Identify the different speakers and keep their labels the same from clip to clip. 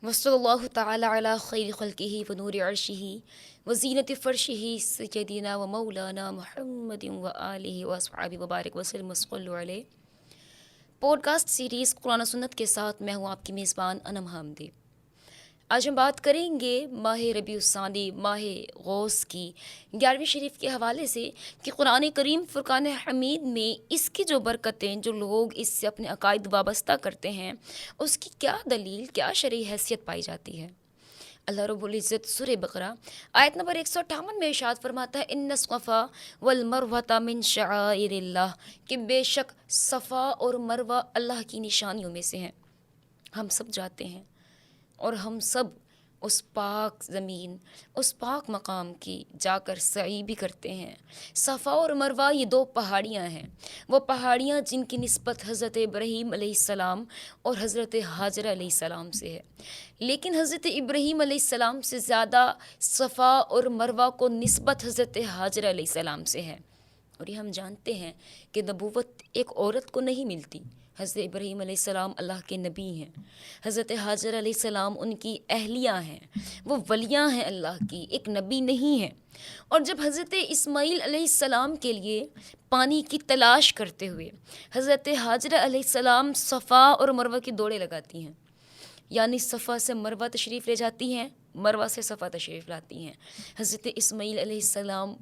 Speaker 1: وصلی اللہ تعالی علی خیر خلقہ ونور عرشہ وزینت فرشہ سیدنا و مولانا محمد و آلہ و اصحابہ وبارک وسلم صلوا علیہ۔ پوڈ کاسٹ سیریز قرآن و سنت کے ساتھ میں ہوں آپ کی میزبان انم حامدی۔ آج ہم بات کریں گے ماہ ربیع الثانی، ماہ غوث کی 11ویں شریف کے حوالے سے کہ قرآن کریم فرقان حمید میں اس کی جو برکتیں، جو لوگ اس سے اپنے عقائد وابستہ کرتے ہیں، اس کی کیا دلیل، کیا شرعی حیثیت پائی جاتی ہے۔ اللہ رب العزت سورہ بقرہ آیت نمبر 158 میں ارشاد فرماتا ہے ان الصفا والمروہ من شعائر اللہ، کہ بے شک صفا اور مروہ اللہ کی نشانیوں میں سے ہیں۔ ہم سب جاتے ہیں اور ہم سب اس پاک زمین، اس پاک مقام کی جا کر سعی بھی کرتے ہیں۔ صفا اور مروہ یہ دو پہاڑیاں ہیں، وہ پہاڑیاں جن کی نسبت حضرت ابراہیم علیہ السلام اور حضرت حاجرہ علیہ السلام سے ہے، لیکن حضرت ابراہیم علیہ السلام سے زیادہ صفا اور مروہ کو نسبت حضرت حاجرہ علیہ السلام سے ہے۔ اور یہ ہم جانتے ہیں کہ نبوت ایک عورت کو نہیں ملتی۔ حضرت ابراہیم علیہ السلام اللہ کے نبی ہیں، حضرت حاجر علیہ السلام ان کی اہلیہ ہیں، وہ ولیاں ہیں اللہ کی، ایک نبی نہیں ہیں۔ اور جب حضرت اسماعیل علیہ السلام کے لیے پانی کی تلاش کرتے ہوئے حضرت حاجر علیہ السلام صفا اور مروہ کی دوڑیں لگاتی ہیں، یعنی صفا سے مروہ تشریف لے جاتی ہیں، مروہ سے صفا تشریف لاتی ہیں، حضرت اسماعیل علیہ السلام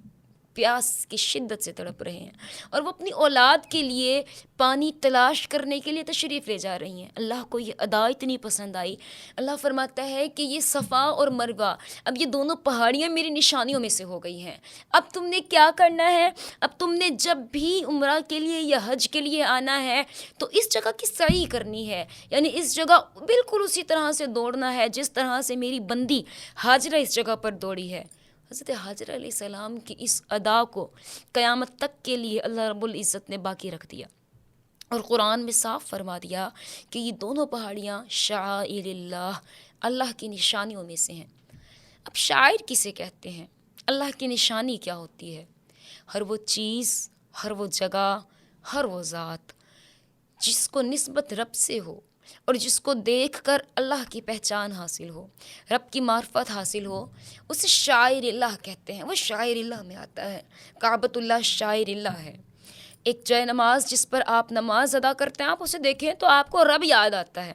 Speaker 1: پیاس کی شدت سے تڑپ رہے ہیں اور وہ اپنی اولاد کے لیے پانی تلاش کرنے کے لیے تشریف لے جا رہی ہیں۔ اللہ کو یہ ادا اتنی پسند آئی، اللہ فرماتا ہے کہ یہ صفا اور مروہ اب یہ دونوں پہاڑیاں میری نشانیوں میں سے ہو گئی ہیں۔ اب تم نے کیا کرنا ہے؟ اب تم نے جب بھی عمرہ کے لیے یا حج کے لیے آنا ہے تو اس جگہ کی سعی کرنی ہے، یعنی اس جگہ بالکل اسی طرح سے دوڑنا ہے جس طرح سے میری بندی حاجرہ اس جگہ پر دوڑی ہے۔ حضرت حاجر علیہ السلام کی اس ادا کو قیامت تک کے لیے اللہ رب العزت نے باقی رکھ دیا، اور قرآن میں صاف فرما دیا کہ یہ دونوں پہاڑیاں شعائر اللہ، اللہ کی نشانیوں میں سے ہیں۔ اب شاعر کسے کہتے ہیں؟ اللہ کی نشانی کیا ہوتی ہے؟ ہر وہ چیز، ہر وہ جگہ، ہر وہ ذات جس کو نسبت رب سے ہو اور جس کو دیکھ کر اللہ کی پہچان حاصل ہو، رب کی معرفت حاصل ہو، اسے شاعر اللہ کہتے ہیں۔ وہ شاعر اللہ میں آتا ہے۔ کعبۃ اللہ شاعر اللہ ہے۔ ایک جے نماز جس پر آپ نماز ادا کرتے ہیں، آپ اسے دیکھیں تو آپ کو رب یاد آتا ہے،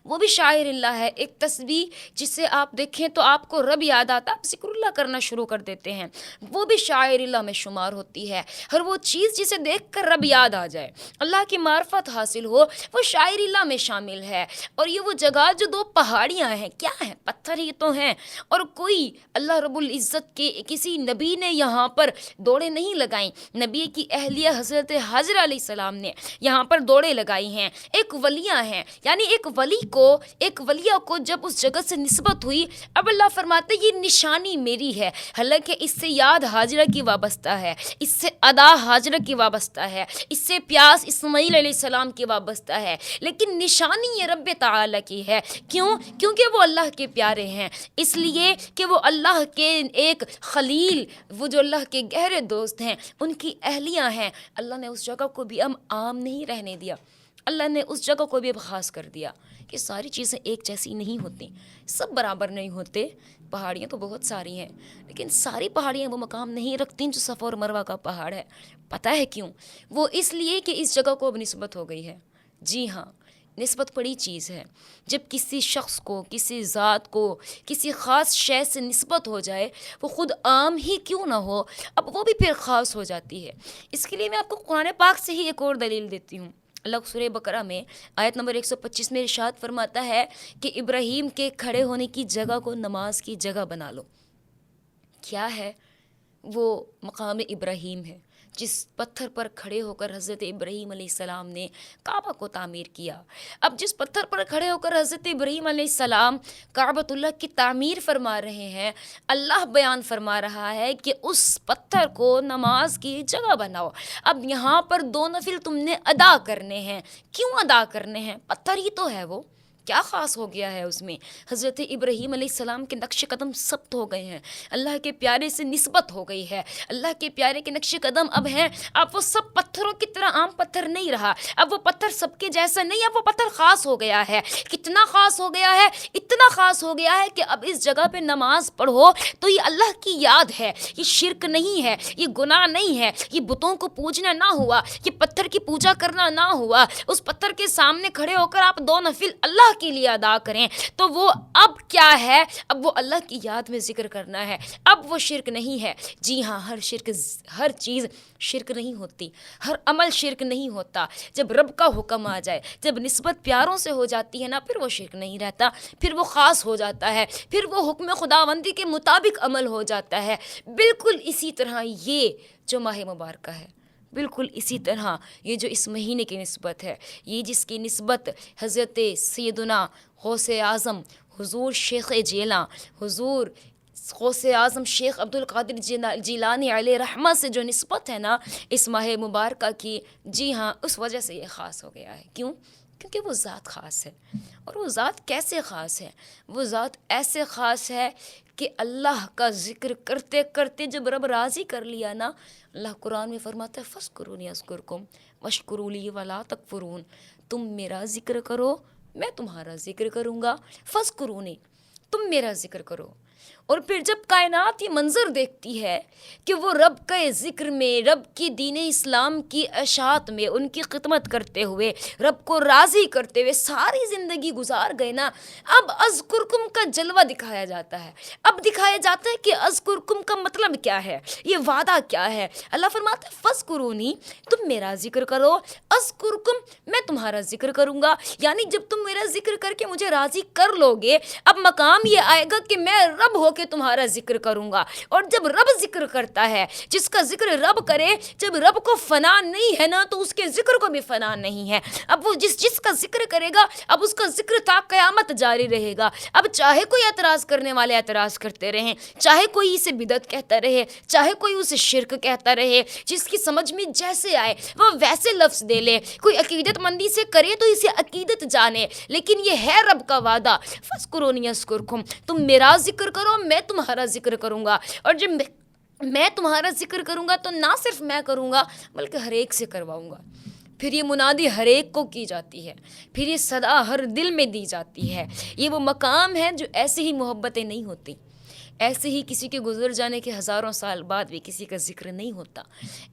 Speaker 1: وہ بھی شاعر اللہ ہے۔ ایک تسبیح جسے آپ دیکھیں تو آپ کو رب یاد آتا ہے، آپ ذکر اللہ کرنا شروع کر دیتے ہیں، وہ بھی شاعر اللہ میں شمار ہوتی ہے۔ ہر وہ چیز جسے دیکھ کر رب یاد آ جائے، اللہ کی معرفت حاصل ہو، وہ شاعر اللہ میں شامل ہے۔ اور یہ وہ جگہ جو دو پہاڑیاں ہیں، کیا ہیں؟ پتھر ہی تو ہیں، اور کوئی اللہ رب العزت کے کسی نبی نے یہاں پر دوڑیں نہیں لگائیں، نبی کی اہلیہ حضرت حاجرہ علیہ السلام نے یہاں پر دوڑیں لگائی ہیں۔ ایک ولیہ ہیں، یعنی ایک ولیہ کو جب اس جگہ سے نسبت ہوئی، اب اللہ فرماتے یہ نشانی میری ہے، حالانکہ اس سے یاد حاجرہ کی وابستہ ہے، اس سے ادا حاجرہ کی وابستہ ہے، اس سے پیاس اسماعیل علیہ السلام کی وابستہ ہے، لیکن نشانی یہ رب تعالیٰ کی ہے۔ کیوں؟ کیونکہ وہ اللہ کے پیارے ہیں، اس لیے کہ وہ اللہ کے ایک خلیل، وہ جو اللہ کے گہرے دوست ہیں، ان کی اہلیہ ہیں۔ اللہ نے اس جگہ کو بھی عام نہیں رہنے دیا، اللہ نے اس جگہ کو بھی اب خاص کر دیا کہ ساری چیزیں ایک جیسی نہیں ہوتی، سب برابر نہیں ہوتے۔ پہاڑیاں تو بہت ساری ہیں، لیکن ساری پہاڑیاں وہ مقام نہیں رکھتی جو صفا اور مروہ کا پہاڑ ہے۔ پتہ ہے کیوں؟ وہ اس لیے کہ اس جگہ کو اب نسبت ہو گئی ہے۔ جی ہاں، نسبت بڑی چیز ہے۔ جب کسی شخص کو، کسی ذات کو، کسی خاص شے سے نسبت ہو جائے، وہ خود عام ہی کیوں نہ ہو، اب وہ بھی پھر خاص ہو جاتی ہے۔ اس کے لیے میں آپ کو قرآن پاک سے ہی ایک اور دلیل دیتی ہوں۔ اللہ سورہ بقرہ میں آیت نمبر 125 میں ارشاد فرماتا ہے کہ ابراہیم کے کھڑے ہونے کی جگہ کو نماز کی جگہ بنا لو۔ کیا ہے وہ؟ مقام ابراہیم ہے، جس پتھر پر کھڑے ہو کر حضرت ابراہیم علیہ السلام نے کعبہ کو تعمیر کیا۔ اب جس پتھر پر کھڑے ہو کر حضرت ابراہیم علیہ السلام کعبۃ اللہ کی تعمیر فرما رہے ہیں، اللہ بیان فرما رہا ہے کہ اس پتھر کو نماز کی جگہ بناؤ۔ اب یہاں پر دو نفل تم نے ادا کرنے ہیں۔ کیوں ادا کرنے ہیں؟ پتھر ہی تو ہے وہ، کیا خاص ہو گیا ہے اس میں؟ حضرت ابراہیم علیہ السلام کے نقش قدم ثبت ہو گئے ہیں، اللہ کے پیارے سے نسبت ہو گئی ہے، اللہ کے پیارے کے نقش قدم اب ہیں، اب وہ سب پتھروں کی طرح عام پتھر نہیں رہا، اب وہ پتھر سب کے جیسا نہیں، اب وہ پتھر خاص ہو گیا ہے۔ کتنا خاص ہو گیا ہے؟ اتنا خاص ہو گیا ہے کہ اب اس جگہ پہ نماز پڑھو تو یہ اللہ کی یاد ہے، یہ شرک نہیں ہے، یہ گناہ نہیں ہے، یہ بتوں کو پوجنا نہ ہوا، یہ پتھر کی پوجا کرنا نہ ہوا۔ اس پتھر کے سامنے کھڑے ہو کر آپ 2 نفل اللہ کے لیے ادا کریں تو وہ اب کیا ہے؟ اب وہ اللہ کی یاد میں ذکر کرنا ہے، اب وہ شرک نہیں ہے۔ جی ہاں، ہر چیز شرک نہیں ہوتی، ہر عمل شرک نہیں ہوتا۔ جب رب کا حکم آ جائے، جب نسبت پیاروں سے ہو جاتی ہے نا، پھر وہ شرک نہیں رہتا، پھر وہ خاص ہو جاتا ہے، پھر وہ حکم خداوندی کے مطابق عمل ہو جاتا ہے۔ بالکل اسی طرح یہ جو ماہ مبارکہ ہے، بالکل اسی طرح یہ جو اس مہینے کی نسبت ہے، یہ جس کی نسبت حضرت سیدنا غوث اعظم حضور شیخ جیلاں، حضور غوث اعظم شیخ عبد القادر جیلانی علیہ رحمہ سے جو نسبت ہے نا اس ماہ مبارکہ کی، جی ہاں، اس وجہ سے یہ خاص ہو گیا ہے۔ کیوں؟ کیونکہ وہ ذات خاص ہے۔ اور وہ ذات کیسے خاص ہے؟ وہ ذات ایسے خاص ہے کہ اللہ کا ذکر کرتے کرتے جب رب راضی کر لیا نا، اللہ قرآن میں فرماتا ہے فَاذْكُرُونِی أَذْكُرْكُمْ وَاشْكُرُوا لِی وَلَا تَکْفُرُونَ، تم میرا ذکر کرو میں تمہارا ذکر کروں گا، فَاذْكُرُونِی، تم میرا ذکر کرو۔ اور پھر جب کائنات یہ منظر دیکھتی ہے کہ وہ رب کا ذکر میں، رب کی دین اسلام کی اشاعت میں، ان کی خدمت کرتے ہوئے، رب کو راضی کرتے ہوئے ساری زندگی گزار گئے نا، اب اذکرکم کا جلوہ دکھایا جاتا ہے۔ اب دکھایا جاتا ہے کہ اذکرکم کا مطلب کیا ہے، یہ وعدہ کیا ہے۔ اللہ فرماتا ہے فَاذْكُرُونِی، تم میرا ذکر کرو، اذکرکم، میں تمہارا ذکر کروں گا۔ یعنی جب تم میرا ذکر کر کے مجھے راضی کر لو گے، اب مقام یہ آئے گا کہ میں رب ہو کے تمہارا ذکر کروں گا۔ اور جب رب ذکر کرتا ہے، جس کا ذکر رب کرے، جب رب کو فنا نہیں ہے نا تو اس کے ذکر کو بھی فنا نہیں ہے۔ اب وہ جس کا ذکر کرے گا، اب اس کا ذکر تا قیامت جاری رہے گا۔ اب چاہے کوئی اعتراض کرنے والے اعتراض کرتے رہیں، چاہے کوئی اسے بدعت کہتا رہے، چاہے کوئی اسے شرک کہتا رہے، جس کی سمجھ میں جیسے آئے وہ ویسے لفظ دے لے، کوئی عقیدت مندی سے کرے تو اسے عقیدت جانے، لیکن یہ ہے رب کا وعدہ فَاذْكُرُونِی أَذْكُرْكُمْ، تم میرا ذکر کرو میں تمہارا ذکر کروں گا۔ اور جب میں تمہارا ذکر کروں گا تو نہ صرف میں کروں گا بلکہ ہر ایک سے کرواؤں گا۔ پھر یہ منادی ہر ایک کو کی جاتی ہے، پھر یہ صدا ہر دل میں دی جاتی ہے۔ یہ وہ مقام ہے جو ایسے ہی محبتیں نہیں ہوتی، ایسے ہی کسی کے گزر جانے کے ہزاروں سال بعد بھی کسی کا ذکر نہیں ہوتا۔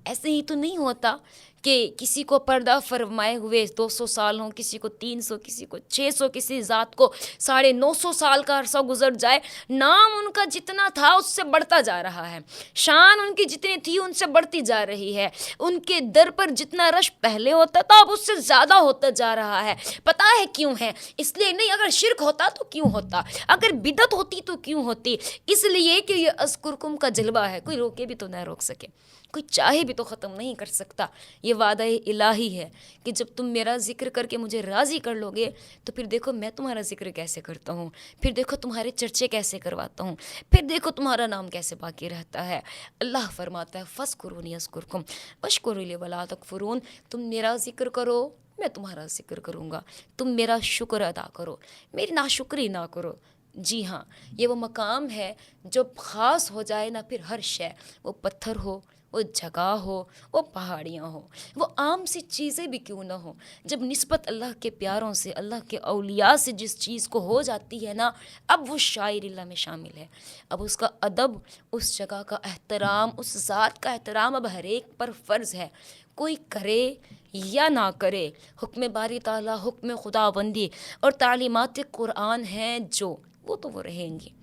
Speaker 1: ایسے ہی تو نہیں ہوتا کہ کسی کو پردہ فرمائے ہوئے 200 سال ہوں، کسی کو 300، کسی کو 600، کسی ذات کو 950 سال کا عرصہ گزر جائے، نام ان کا جتنا تھا اس سے بڑھتا جا رہا ہے، شان ان کی جتنی تھی ان سے بڑھتی جا رہی ہے، ان کے در پر جتنا رش پہلے ہوتا تھا اب اس سے زیادہ ہوتا جا رہا ہے۔ پتہ ہے کیوں ہے؟ اس لیے نہیں، اگر شرک ہوتا تو کیوں ہوتا، اگر بدعت ہوتی تو کیوں ہوتی، اس لیے کہ یہ اذکرکم کا جلوہ ہے، کوئی روکے بھی تو نہ روک سکے، کوئی چاہے بھی تو ختم نہیں کر سکتا۔ یہ وعدہ الہی ہے کہ جب تم میرا ذکر کر کے مجھے راضی کر لو گے تو پھر دیکھو میں تمہارا ذکر کیسے کرتا ہوں، پھر دیکھو تمہارے چرچے کیسے کرواتا ہوں، پھر دیکھو تمہارا نام کیسے باقی رہتا ہے۔ اللہ فرماتا ہے فَاذْكُرُونِی أَذْكُرْكُمْ وَاشْكُرُوا لِی وَلَا تَکْفُرُونَ، تم میرا ذکر کرو میں تمہارا ذکر کروں گا، تم میرا شکر ادا کرو، میری ناشکری نہ کرو۔ جی ہاں، یہ وہ مقام ہے جو خاص ہو جائے نا، پھر ہر شے، وہ پتھر ہو، وہ جگہ ہو، وہ پہاڑیاں ہوں، وہ عام سی چیزیں بھی کیوں نہ ہوں، جب نسبت اللہ کے پیاروں سے، اللہ کے اولیاء سے جس چیز کو ہو جاتی ہے نا، اب وہ شاعر اللہ میں شامل ہے، اب اس کا ادب، اس جگہ کا احترام، اس ذات کا احترام اب ہر ایک پر فرض ہے، کوئی کرے یا نہ کرے۔ حکم باری تعالیٰ، حکم خداوندی اور تعلیمات قرآن ہیں جو، وہ تو وہ رہیں گی۔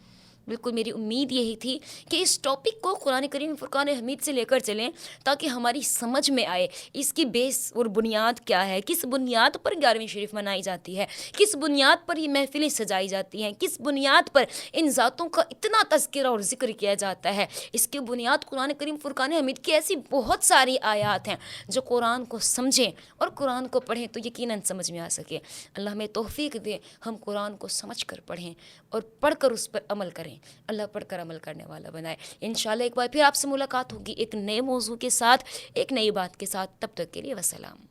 Speaker 1: بالکل میری امید یہی تھی کہ اس ٹاپک کو قرآن کریم فرقان حمید سے لے کر چلیں تاکہ ہماری سمجھ میں آئے اس کی بیس اور بنیاد کیا ہے، کس بنیاد پر 11ویں شریف منائی جاتی ہے، کس بنیاد پر یہ محفلیں سجائی جاتی ہیں، کس بنیاد پر ان ذاتوں کا اتنا تذکرہ اور ذکر کیا جاتا ہے۔ اس کی بنیاد قرآن کریم فرقان حمید کی ایسی بہت ساری آیات ہیں جو قرآن کو سمجھیں اور قرآن کو پڑھیں تو یقیناً سمجھ میں آ سکے۔ اللہ ہمیں توفیق دے ہم قرآن کو سمجھ کر پڑھیں اور پڑھ کر اس پر عمل کریں، اللہ پڑھ کر عمل کرنے والا بنائے۔ انشاءاللہ ایک بار پھر آپ سے ملاقات ہوگی ایک نئے موضوع کے ساتھ، ایک نئی بات کے ساتھ، تب تک کے لیے وسلام۔